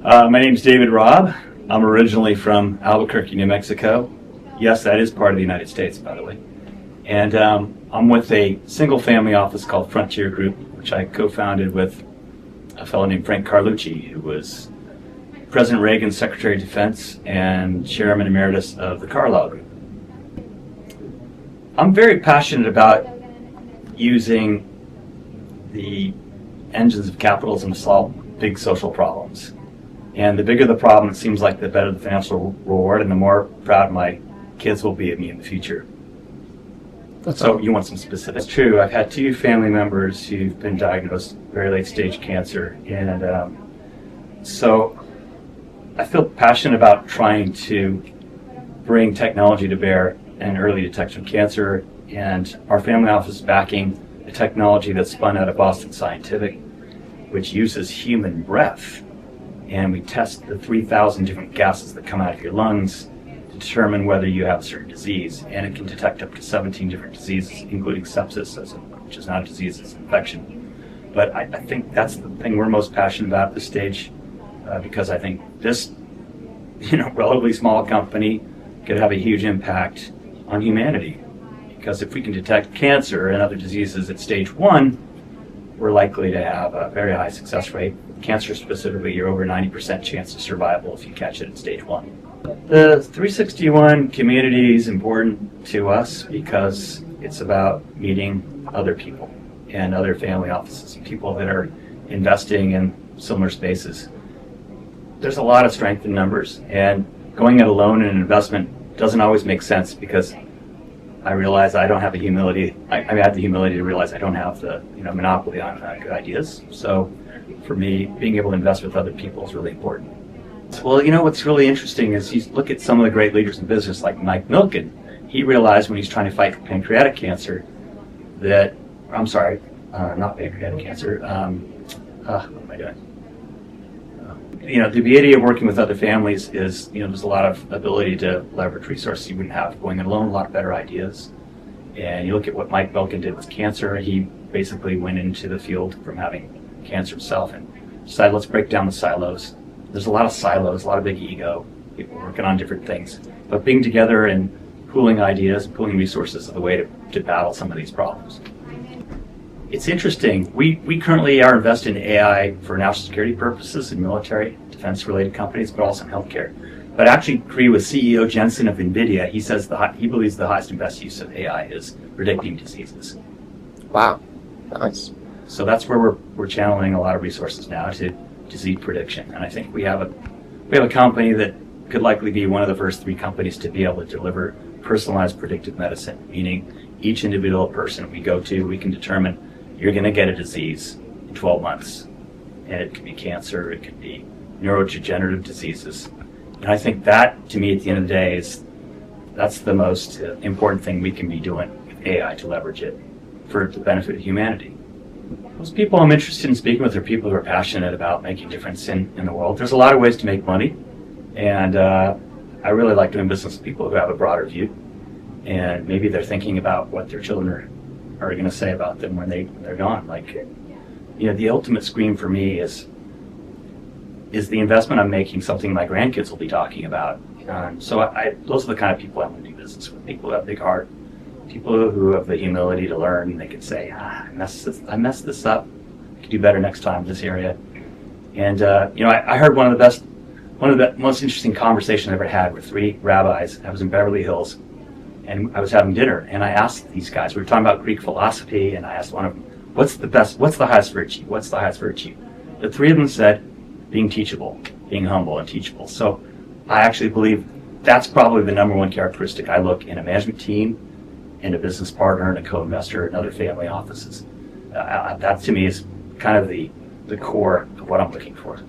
My name's David Robb. I'm originally from Albuquerque, New Mexico. Yes, that is part of the United States, by the way. And I'm with a single family office called Frontier Group, which I co-founded with a fellow named Frank Carlucci, who was President Reagan's Secretary of Defense and Chairman Emeritus of the Carlyle Group. I'm very passionate about using the engines of capitalism to solve big social problems. And the bigger the problem, it seems like the better the financial reward and the more proud my kids will be of me in the future. So you want some specifics? It's true. I've had two family members who've been diagnosed very late stage cancer. And so I feel passionate about trying to bring technology to bear in early detection of cancer. And our family office is backing a technology that's spun out of Boston Scientific, which uses human breath. And we test the 3,000 different gases that come out of your lungs to determine whether you have a certain disease. And it can detect up to 17 different diseases, including sepsis, which is not a disease, it's an infection. But I think that's the thing we're most passionate about at this stage, because I think this, relatively small company could have a huge impact on humanity. Because if we can detect cancer and other diseases at stage 1, we're likely to have a very high success rate. Cancer specifically, you're over 90% chance of survival if you catch it at stage 1. The 361 community is important to us because it's about meeting other people and other family offices, people that are investing in similar spaces. There's a lot of strength in numbers, and going it alone in an investment doesn't always make sense because I realize I don't have the humility. I have the humility to realize I don't have the monopoly on good ideas. So for me, being able to invest with other people is really important. Well, what's really interesting is you look at some of the great leaders in business like Mike Milken. He realized when he's trying to fight pancreatic cancer that, not pancreatic cancer, what am I doing? The beauty of working with other families is, there's a lot of ability to leverage resources you wouldn't have going it alone, a lot of better ideas. And you look at what Mike Milken did with cancer, he basically went into the field from having cancer himself and decided, let's break down the silos. There's a lot of silos, a lot of big ego, people working on different things. But being together and pooling ideas, pooling resources is the way to battle some of these problems. It's interesting. We currently are invested in AI for national security purposes in military, defense-related companies, but also in healthcare. But I actually agree with CEO Jensen of NVIDIA. He says he believes the highest and best use of AI is predicting diseases. Wow, nice. So that's where we're channeling a lot of resources now to disease prediction. And I think we have a company that could likely be one of the first 3 companies to be able to deliver personalized predictive medicine, meaning each individual person we go to, we can determine you're going to get a disease in 12 months. And it could be cancer, it could be neurodegenerative diseases. And I think that, to me, at the end of the day, that's the most important thing we can be doing with AI to leverage it for the benefit of humanity. Most people I'm interested in speaking with are people who are passionate about making a difference in the world. There's a lot of ways to make money, and I really like doing business with people who have a broader view, and maybe they're thinking about what their children are going to say about them when they're gone. The ultimate scream for me is the investment I'm making something my grandkids will be talking about. So those are the kind of people I want to do business with, people who have a big heart, people who have the humility to learn, and they can say, I messed this up, I could do better next time in this area. And I heard one of the most interesting conversations I ever had with 3 rabbis. I was in Beverly Hills, and I was having dinner, and I asked these guys, we were talking about Greek philosophy, and I asked one of them, what's the highest virtue? What's the highest virtue? The 3 of them said, being teachable, being humble and teachable. So I actually believe that's probably the number 1 characteristic I look in a management team, in a business partner, and a co-investor, and other family offices. That to me is kind of the core of what I'm looking for.